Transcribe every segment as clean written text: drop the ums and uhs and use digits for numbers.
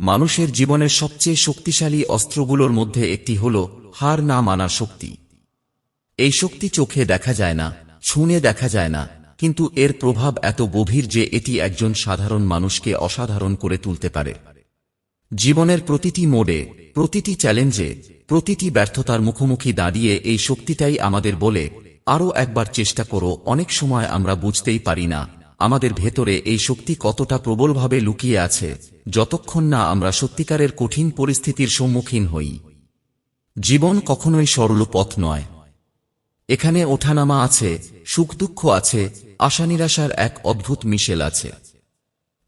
মানুষের জীবনের সবচেয়ে শক্তিশালী অস্ত্রগুলোর মধ্যে একটি হল হার না মানার শক্তি। এই শক্তি চোখে দেখা যায় না, ছুঁয়ে দেখা যায় না, কিন্তু এর প্রভাব এত গভীর যে এটি একজন সাধারণ মানুষকে অসাধারণ করে তুলতে পারে। জীবনের প্রতিটি মোড়ে, প্রতিটি চ্যালেঞ্জে, প্রতিটি ব্যর্থতার মুখোমুখি দাঁড়িয়ে এই শক্তিটাই আমাদের বলে, আরও একবার চেষ্টা করো। অনেক সময় আমরা বুঝতেই পারি না আমাদের ভেতরে এই শক্তি কতটা প্রবলভাবে লুকিয়ে আছে, যতক্ষণ না আমরা সত্যিকারের কঠিন পরিস্থিতির সম্মুখীন হই। জীবন কখনোই সরল পথ নয়। এখানে ওঠানামা আছে, সুখ দুঃখ আছে, আশা নিরাশার এক অদ্ভুত মিশেল আছে।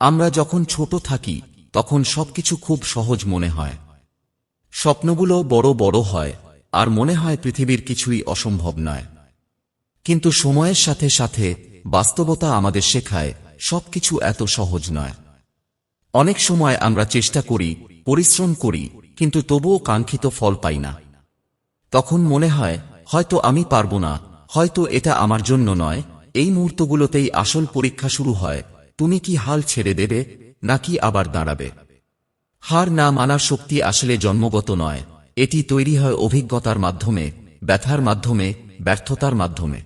আমরা যখন ছোট থাকি তখন সবকিছু খুব সহজ মনে হয়। স্বপ্নগুলো বড় বড় হয়, আর মনে হয় পৃথিবীর কিছুই অসম্ভব নয়। কিন্তু সময়ের সাথে সাথে বাস্তবতা আমাদের শেখায় সবকিছু এত সহজ নয়। অনেক সময় আমরা চেষ্টা করি, পরিশ্রম করি, কিন্তু তবুও কাঙ্ক্ষিত ফল পাই না। তখন মনে হয় হয়তো আমি পারব না, হয়তো এটা আমার জন্য নয়। এই মুহূর্তগুলোতেই আসল পরীক্ষা শুরু হয়। তুমি কি হাল ছেড়ে দেবে, নাকি আবার দাঁড়াবে? হার না মানার শক্তি আসলে জন্মগত নয়, এটি তৈরি হয় অভিজ্ঞতার মাধ্যমে, ব্যথার মাধ্যমে, ব্যর্থতার মাধ্যমে।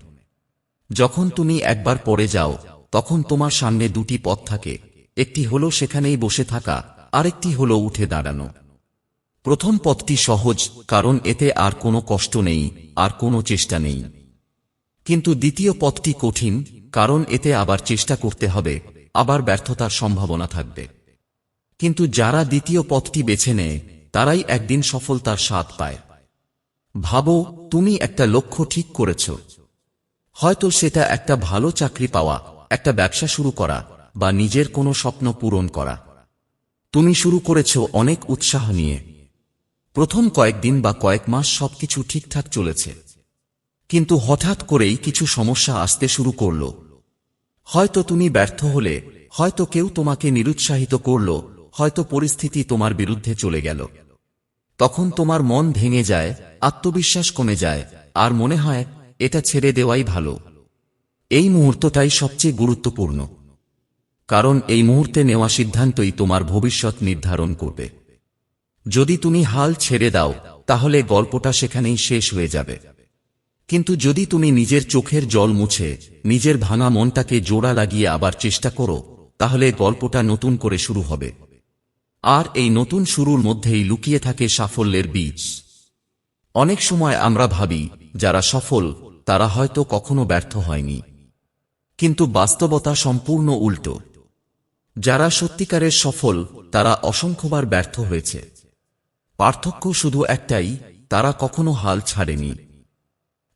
যখন তুমি একবার পড়ে যাও তখন তোমার সামনে দুটি পথ থাকে, একটি হলো সেখানেই বসে থাকা, আরেকটি হলো উঠে দাঁড়ানো। প্রথম পথটি সহজ, কারণ এতে আর কোনো কষ্ট নেই, আর কোনো চেষ্টা নেই। কিন্তু দ্বিতীয় পথটি কঠিন, কারণ এতে আবার চেষ্টা করতে হবে, আবার ব্যর্থতার সম্ভাবনা থাকবে। কিন্তু যারা দ্বিতীয় পথটি বেছে নেয় তারাই একদিন সফলতার স্বাদ পায়। ভাবো, তুমি একটা লক্ষ্য ঠিক করেছ। হয়তো সেটা একটা ভালো চাকরি পাওয়া, একটা ব্যবসা শুরু করা, বা নিজের কোনো স্বপ্ন পূরণ করা। তুমি শুরু করেছ অনেক উৎসাহ নিয়ে। প্রথম কয়েকদিন বা কয়েক মাস সবকিছু ঠিকঠাক চলেছে। কিন্তু হঠাৎ করেই কিছু সমস্যা আসতে শুরু করল। হয়তো তুমি ব্যর্থ হলে, হয়তো কেউ তোমাকে নিরুৎসাহিত করল, হয়তো পরিস্থিতি তোমার বিরুদ্ধে চলে গেল। তখন তোমার মন ভেঙে যায়, আত্মবিশ্বাস কমে যায়, আর মনে হয় এটা ছেড়ে দেওয়াই ভালো। এই মুহূর্তটাই সবচেয়ে গুরুত্বপূর্ণ, কারণ এই মুহূর্তে নেওয়া সিদ্ধান্তই তোমার ভবিষ্যৎ নির্ধারণ করবে। যদি তুমি হাল ছেড়ে দাও তাহলে গল্পটা সেখানেই শেষ হয়ে যাবে। কিন্তু যদি তুমি নিজের চোখের জল মুছে, নিজের ভাঙা মনটাকে জোড়া লাগিয়ে আবার চেষ্টা করো, তাহলে গল্পটা নতুন করে শুরু হবে। আর এই নতুন শুরুর মধ্যেই লুকিয়ে থাকে সাফল্যের বীজ। অনেক সময় আমরা ভাবি যারা সফল তারা হয়তো কখনো ব্যর্থ হয়নি, কিন্তু বাস্তবতা সম্পূর্ণ উল্টো। যারা সত্যিকারের সফল তারা অসংখ্যবার ব্যর্থ হয়েছে। পার্থক্য শুধু একটাই, তারা কখনো হাল ছাড়েনি।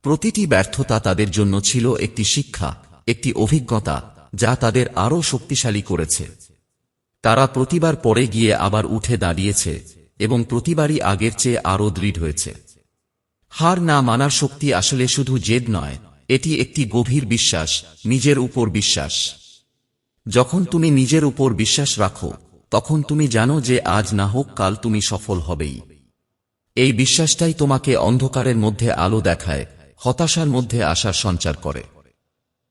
প্রতিটি ব্যর্থতা তাদের জন্য ছিল একটি শিক্ষা, একটি অভিজ্ঞতা, যা তাদের আরও শক্তিশালী করেছে। তারা প্রতিবার পরে গিয়ে আবার উঠে দাঁড়িয়েছে, এবং প্রতিবারই আগের চেয়ে আরও দৃঢ় হয়েছে। হার না মানার শক্তি আসলে শুধু জেদ নয়, এটি একটি গভীর বিশ্বাস, নিজের উপর বিশ্বাস। যখন তুমি নিজের উপর বিশ্বাস রাখো তখন তুমি জানো যে আজ না হোক কাল তুমি সফল হবেই। এই বিশ্বাসটাই তোমাকে অন্ধকারের মধ্যে আলো দেখায়, হতাশার মধ্যে আশার সঞ্চার করে।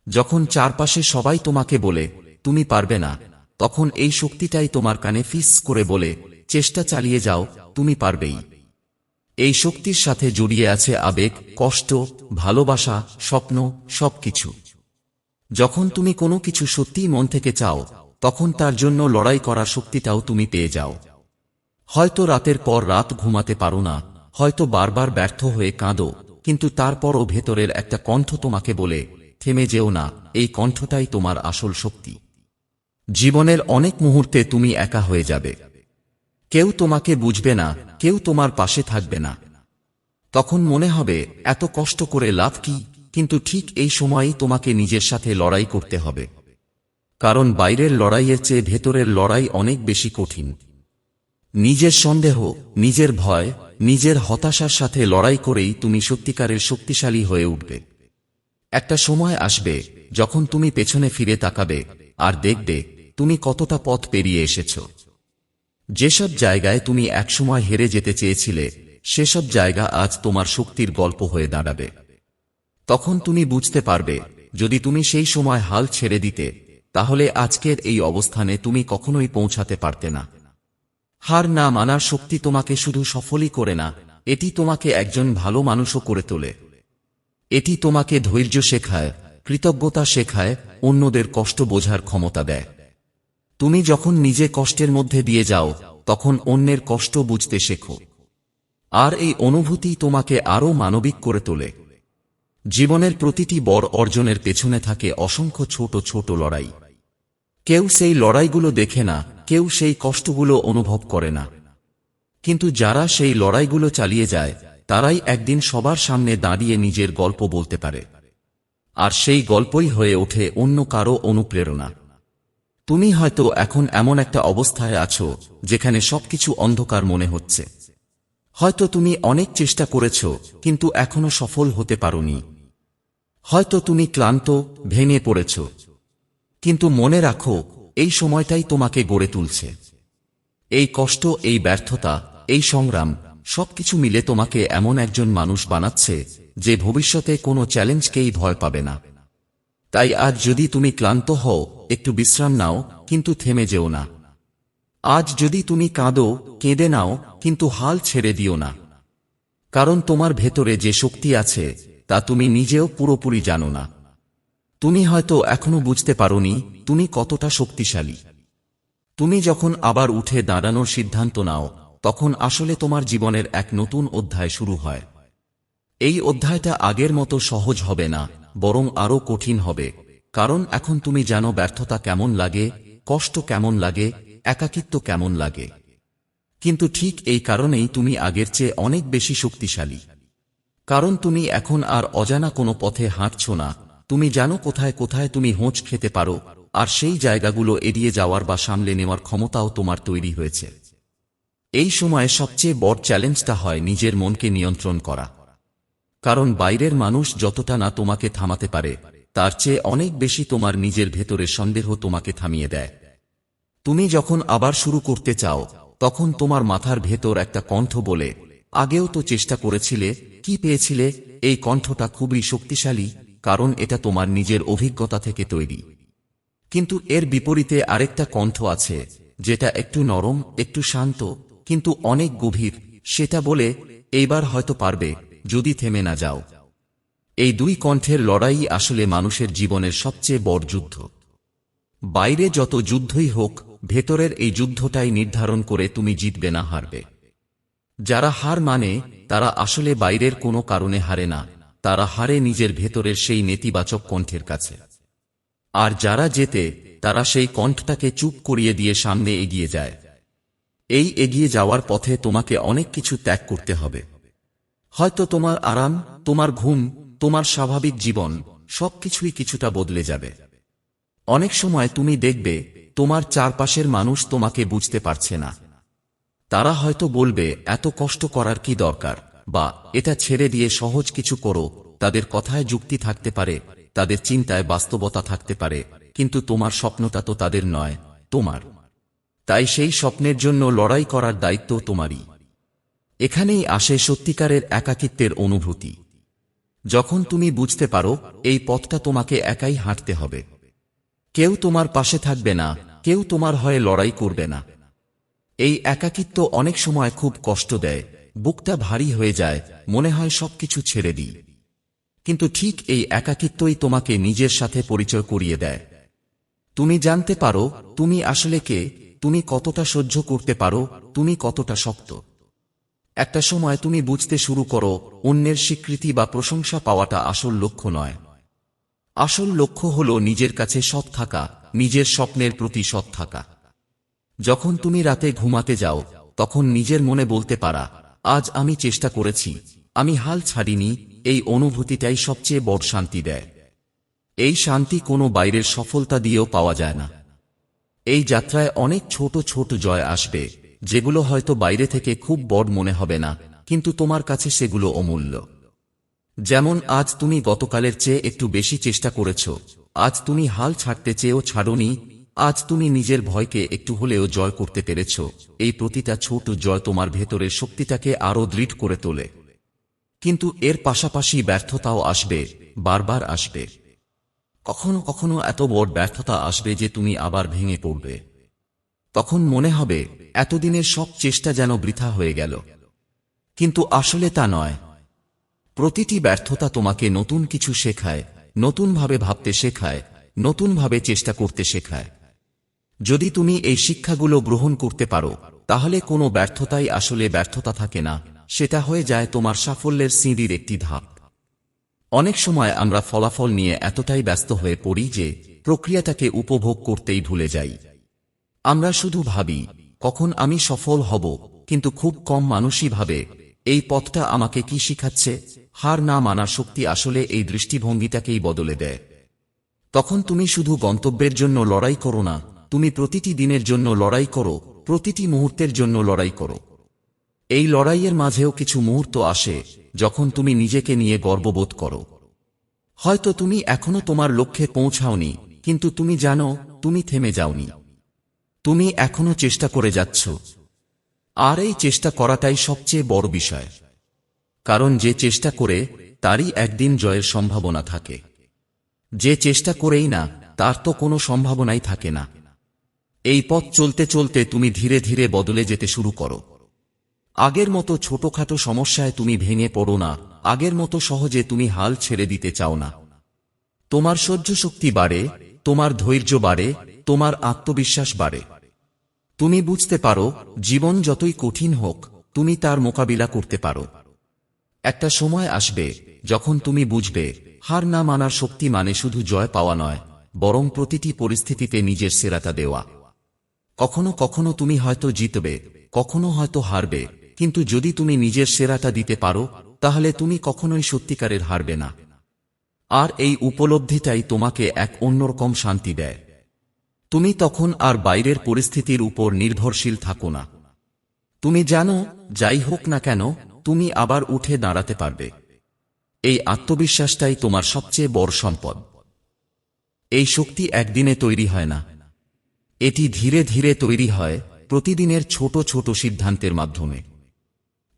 যখন চারপাশে সবাই তোমাকে বলে তুমি পারবে না, তখন এই শক্তিটাই তোমার কানে ফিস করে বলে, চেষ্টা চালিয়ে যাও, তুমি পারবেই। এই শক্তির সাথে জড়িয়ে আছে আবেগ, কষ্ট, ভালোবাসা, স্বপ্ন, সবকিছু। যখন তুমি কোনো কিছু সত্যিই মন থেকে চাও তখন তার জন্য লড়াই করার শক্তিটাও তুমি পেয়ে যাও। হয়তো রাতের পর রাত ঘুমাতে পারো না, হয়তো বারবার ব্যর্থ হয়ে কাঁদো, কিন্তু তারপরও ভেতরের একটা কণ্ঠ তোমাকে বলে থেমে যেও না। এই কণ্ঠটাই তোমার আসল শক্তি। জীবনের অনেক মুহূর্তে তুমি একা হয়ে যাবে। কেউ তোমাকে বুঝবে না, কেউ তোমার পাশে থাকবে না। তখন মনে হবে এত কষ্ট করে লাভ কি? কিন্তু ঠিক এই সময়ই তোমাকে নিজের সাথে লড়াই করতে হবে। কারণ বাইরের লড়াইয়ের চেয়ে ভেতরের লড়াই অনেক বেশি কঠিন। নিজের সন্দেহ, নিজের ভয়, নিজের হতাশার সাথে লড়াই করেই তুমি সত্যিকারের শক্তিশালী হয়ে উঠবে। একটা সময় আসবে যখন তুমি পেছনে ফিরে তাকাবে আর দেখবে তুমি কতটা পথ পেরিয়ে এসেছ। যেসব জায়গায় তুমি একসময় হেরে যেতে চেয়েছিলে সেসব জায়গা আজ তোমার শক্তির গল্প হয়ে দাঁড়াবে। তখন তুমি বুঝতে পারবে, যদি তুমি সেই সময় হাল ছেড়ে দিতে তাহলে আজকের এই অবস্থানে তুমি কখনোই পৌঁছাতে পারতে না। হার না মানার শক্তি তোমাকে শুধু সফলই করে না, এটি তোমাকে একজন ভালো মানুষও করে তোলে। এটি তোমাকে ধৈর্য শেখায়, কৃতজ্ঞতা শেখায়, অন্যদের কষ্ট বোঝার ক্ষমতা দেয়। তুমি যখন নিজে কষ্টের মধ্যে দিয়ে যাও, তখন অন্যের কষ্ট বুঝতে শেখো। আর এই অনুভূতি তোমাকে আরও মানবিক করে তোলে। জীবনের প্রতিটি বড় অর্জনের পেছনে থাকে অসংখ্য ছোট ছোট লড়াই। কেউ সেই লড়াইগুলো দেখে না, কেউ সেই কষ্টগুলো অনুভব করে না। কিন্তু যারা সেই লড়াইগুলো চালিয়ে যায়, তারাই একদিন সবার সামনে দাঁড়িয়ে নিজের গল্প বলতে পারে। আর সেই গল্পই হয়ে ওঠে অন্য কারো অনুপ্রেরণা। তুমি হয়তো এখন এমন একটা অবস্থায় আছো যেখানে সবকিছু অন্ধকার মনে হচ্ছে। হয়তো তুমি অনেক চেষ্টা করেছ, কিন্তু এখনো সফল হতে পারোনি। হয়তো তুমি ক্লান্ত, ভেঙে পড়েছ। কিন্তু মনে রাখো, এই সময়টাই তোমাকে গড়ে তুলছে। এই কষ্ট, এই ব্যর্থতা, এই সংগ্রাম, সবকিছু মিলে তোমাকে এমন একজন মানুষ বানাচ্ছে যে ভবিষ্যতে কোনো চ্যালেঞ্জকেই ভয় পাবে না। তাই আজ যদি তুমি ক্লান্ত হও, একটু বিশ্রাম নাও, কিন্তু থেমে যেও না। আজ যদি তুমি কাঁদো, কেঁদে নাও, কিন্তু হাল ছেড়ে দিও না। কারণ তোমার ভেতরে যে শক্তি আছে, তা তুমি নিজেও পুরোপুরি জানো না। তুমি হয়তো এখনো বুঝতে পারোনি তুমি কতটা শক্তিশালী। তুমি যখন আবার উঠে দাঁড়ানোর সিদ্ধান্ত নাও, তখন আসলে তোমার জীবনের এক নতুন অধ্যায় শুরু হয়। এই অধ্যায়টা আগের মতো সহজ হবে না, বরং আরও কঠিন হবে। কারণ এখন তুমি জানো ব্যর্থতা কেমন লাগে, কষ্ট কেমন লাগে, একাকিত্ব কেমন লাগে। কিন্তু ঠিক এই কারণেই তুমি আগের চেয়ে অনেক বেশি শক্তিশালী। কারণ তুমি এখন আর অজানা কোনো পথে হাঁটছ না। তুমি জানো কোথায় কোথায় তুমি হোঁচ খেতে পারো, আর সেই জায়গাগুলো এড়িয়ে যাওয়ার বা সামলে নেওয়ার ক্ষমতাও তোমার তৈরি হয়েছে। এই সময়ে সবচেয়ে বড় চ্যালেঞ্জটা হয় নিজের মনকে নিয়ন্ত্রণ করা। কারণ বাইরের মানুষ যতটা না তোমাকে থামাতে পারে, তার চেয়ে অনেক বেশি তোমার নিজের ভেতরের সন্দেহ তোমাকে থামিয়ে দেয়। তুমি যখন আবার শুরু করতে চাও, তখন তোমার মাথার ভেতর একটা কণ্ঠ বলে, আগেও তো চেষ্টা করেছিলে, কি পেয়েছিলে? এই কণ্ঠটা খুবই শক্তিশালী, কারণ এটা তোমার নিজের অভিজ্ঞতা থেকে তৈরি। কিন্তু এর বিপরীতে আরেকটা কণ্ঠ আছে, যেটা একটু নরম, একটু শান্ত, কিন্তু অনেক গভীর। সেটা বলে, এইবার হয়তো পারবে, যদি থেমে না যাও। এই দুই কণ্ঠের লড়াই আসলে মানুষের জীবনের সবচেয়ে বড় যুদ্ধ। বাইরে যত যুদ্ধই হোক, ভেতরের এই যুদ্ধটাই নির্ধারণ করে তুমি জিতবে না হারবে। যারা হার মানে, তারা আসলে বাইরের কোনো কারণে হারে না, তারা হারে নিজের ভেতরের সেই নেতিবাচক কণ্ঠের কাছে। আর যারা জেতে, তারা সেই কণ্ঠটাকে চুপ করিয়ে দিয়ে সামনে এগিয়ে যায়। এই এগিয়ে যাওয়ার পথে তোমাকে অনেক কিছু ত্যাগ করতে হবে। হয়তো তোমার আরাম, তোমার ঘুম, তোমার স্বাভাবিক জীবন, সবকিছুই কিছুটা বদলে যাবে। অনেক সময় তুমি দেখবে, তোমার চারপাশের মানুষ তোমাকে বুঝতে পারছে না। তারা হয়তো বলবে, এত কষ্ট করার কি দরকার, বা এটা ছেড়ে দিয়ে সহজ কিছু করো। তাদের কথায় যুক্তি থাকতে পারে, তাদের চিন্তায় বাস্তবতা থাকতে পারে, কিন্তু তোমার স্বপ্নটা তো তাদের নয়, তোমার। তাই সেই স্বপ্নের জন্য লড়াই করার দায়িত্ব তোমারই। এখানেই আসে সত্যিকারের একাকিত্বের অনুভূতি। যখন তুমি বুঝতে পারো, এই পথটা তোমাকে একাই হাঁটতে হবে। কেউ তোমার পাশে থাকবে না, কেউ তোমার হয়ে লড়াই করবে না। এই একাকিত্ব অনেক সময় খুব কষ্ট দেয়, বুকটা ভারী হয়ে যায়, মনে হয় সবকিছু ছেড়ে দিই। কিন্তু ঠিক এই একাকিত্বই তোমাকে নিজের সাথে পরিচয় করিয়ে দেয়। তুমি জানতে পারো, তুমি আসলে কে, তুমি কতটা সহ্য করতে পারো, তুমি কতটা শক্ত। একটা সময় তুমি বুঝতে শুরু করো, অন্যের স্বীকৃতি বা প্রশংসা পাওয়াটা আসল লক্ষ্য নয়। আসল লক্ষ্য হল নিজের কাছে সৎ থাকা, নিজের স্বপ্নের প্রতি সৎ থাকা। যখন তুমি রাতে ঘুমাতে যাও, তখন নিজের মনে বলতে পারা, আজ আমি চেষ্টা করেছি, আমি হাল ছাড়িনি। এই অনুভূতিটাই সবচেয়ে বড় শান্তি দেয়। এই শান্তি কোনো বাইরের সফলতা দিয়েও পাওয়া যায় না। এই যাত্রায় অনেক ছোট ছোট জয় আসবে, যেগুলো হয়তো বাইরে থেকে খুব বড় মনে হবে না, কিন্তু তোমার কাছে সেগুলো অমূল্য। যেমন আজ তুমি গতকালের চেয়ে একটু বেশি চেষ্টা করেছ, আজ তুমি হাল ছাড়তে চেয়েও ছাড়োনি, আজ তুমি নিজের ভয়কে একটু হলেও জয় করতে পেরেছ। এই প্রতিটা ছোট জয় তোমার ভেতরের শক্তিটাকে আরও দৃঢ় করে তোলে। কিন্তু এর পাশাপাশি ব্যর্থতাও আসবে, বারবার আসবে। কখনো কখনো এত বড় ব্যর্থতা আসবে যে তুমি আবার ভেঙে পড়বে। তখন মনে হবে এতদিনের সব চেষ্টা যেন বৃথা হয়ে গেল। কিন্তু আসলে তা নয়। প্রতিটি ব্যর্থতা তোমাকে নতুন কিছু শেখায়, নতুনভাবে ভাবতে শেখায়, নতুনভাবে চেষ্টা করতে শেখায়। যদি তুমি এই শিক্ষাগুলো গ্রহণ করতে পারো, তাহলে কোনো ব্যর্থতাই আসলে ব্যর্থতা থাকে না, সেটা হয়ে যায় তোমার সাফল্যের সিঁড়ির একটি ধাপ। অনেক সময় আমরা ফলাফল নিয়ে এতটাই ব্যস্ত হয়ে পড়ি যে প্রক্রিয়াটাকে উপভোগ করতেই ভুলে যাই। আমরা শুধু ভাবি কখন আমি সফল হব, কিন্তু খুব কম মানুষই ভাবে এই পথটা আমাকে কি শিখাচ্ছে। হার না মানার শক্তি আসলে এই দৃষ্টিভঙ্গিটাকেই বদলে দেয়। তখন তুমি শুধু গন্তব্যের জন্য লড়াই করো না, তুমি প্রতিটি দিনের জন্য লড়াই করো, প্রতিটি মুহূর্তের জন্য লড়াই করো। এই লড়াইয়ের মাঝেও কিছু মুহূর্ত আসে যখন তুমি নিজেকে নিয়ে গর্ববোধ করো। হয়তো তুমি এখনো তোমার লক্ষ্যে পৌঁছাওনি, কিন্তু তুমি জানো তুমি থেমে যাওনি। তুমি এখনো চেষ্টা করে যাচ্ছ। আর এই চেষ্টা করাটাই সবচেয়ে বড় বিষয়। কারণ যে চেষ্টা করে তারই একদিন জয়ের সম্ভাবনা থাকে। যে চেষ্টা করেই না, তার তো কোনো সম্ভাবনাই থাকে না। এই পথ চলতে চলতে তুমি ধীরে ধীরে বদলে যেতে শুরু করো। আগের মতো ছোটখাটো সমস্যায় তুমি ভেঙে পড়ো না, আগের মতো সহজে তুমি হাল ছেড়ে দিতে চাও না। তোমার সহ্য শক্তি বাড়ে, তোমার ধৈর্য বাড়ে, তোমার আত্মবিশ্বাস বাড়ে। তুমি বুঝতে পারো জীবন যতই কঠিন হোক, তুমি তার মোকাবিলা করতে পারো। একটা সময় আসবে যখন তুমি বুঝবে হার না মানার শক্তি মানে শুধু জয় পাওয়া নয়, বরং প্রতিটি পরিস্থিতিতে নিজের সেরাটা দেওয়া। কখনো কখনো তুমি হয়তো জিতবে, কখনো হয়তো হারবে, কিন্তু যদি তুমি নিজের সেরাটা দিতে পারো, তাহলে তুমি কখনোই সত্যিকারের হারবে না। আর এই উপলব্ধিটাই তোমাকে এক অন্যরকম শান্তি দেয়। তুমি তখন আর বাইরের পরিস্থিতির উপর নির্ভরশীল থাকো না। তুমি জানো যাই হোক না কেন, তুমি আবার উঠে দাঁড়াতে পারবে। এই আত্মবিশ্বাসটাই তোমার সবচেয়ে বড় সম্পদ। এই শক্তি একদিনে তৈরি হয় না, এটি ধীরে ধীরে তৈরি হয় প্রতিদিনের ছোট ছোট সিদ্ধান্তের মাধ্যমে।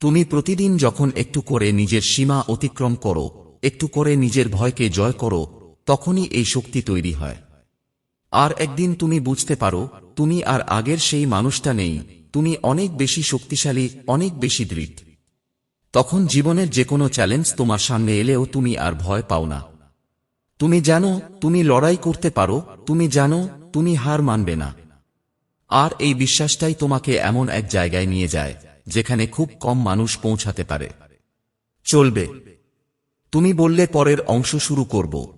তুমি প্রতিদিন যখন একটু করে নিজের সীমা অতিক্রম করো, একটু করে নিজের ভয়কে জয় করো, তখনই এই শক্তি তৈরি হয়। আর একদিন তুমি বুঝতে পারো তুমি আর আগের সেই মানুষটা নেই, তুমি অনেক বেশি শক্তিশালী, অনেক বেশি দৃঢ়। তখন জীবনের যে কোনো চ্যালেঞ্জ তোমার সামনে এলেও তুমি আর ভয় পাও না। তুমি জানো তুমি লড়াই করতে পারো, তুমি জানো তুমি হার মানবে না। আর এই বিশ্বাসটাই তোমাকে এমন এক জায়গায় নিয়ে যায় যেখানে খুব কম মানুষ পৌঁছাতে পারে। চলবে। তুমি বললে পরের অংশ শুরু করব।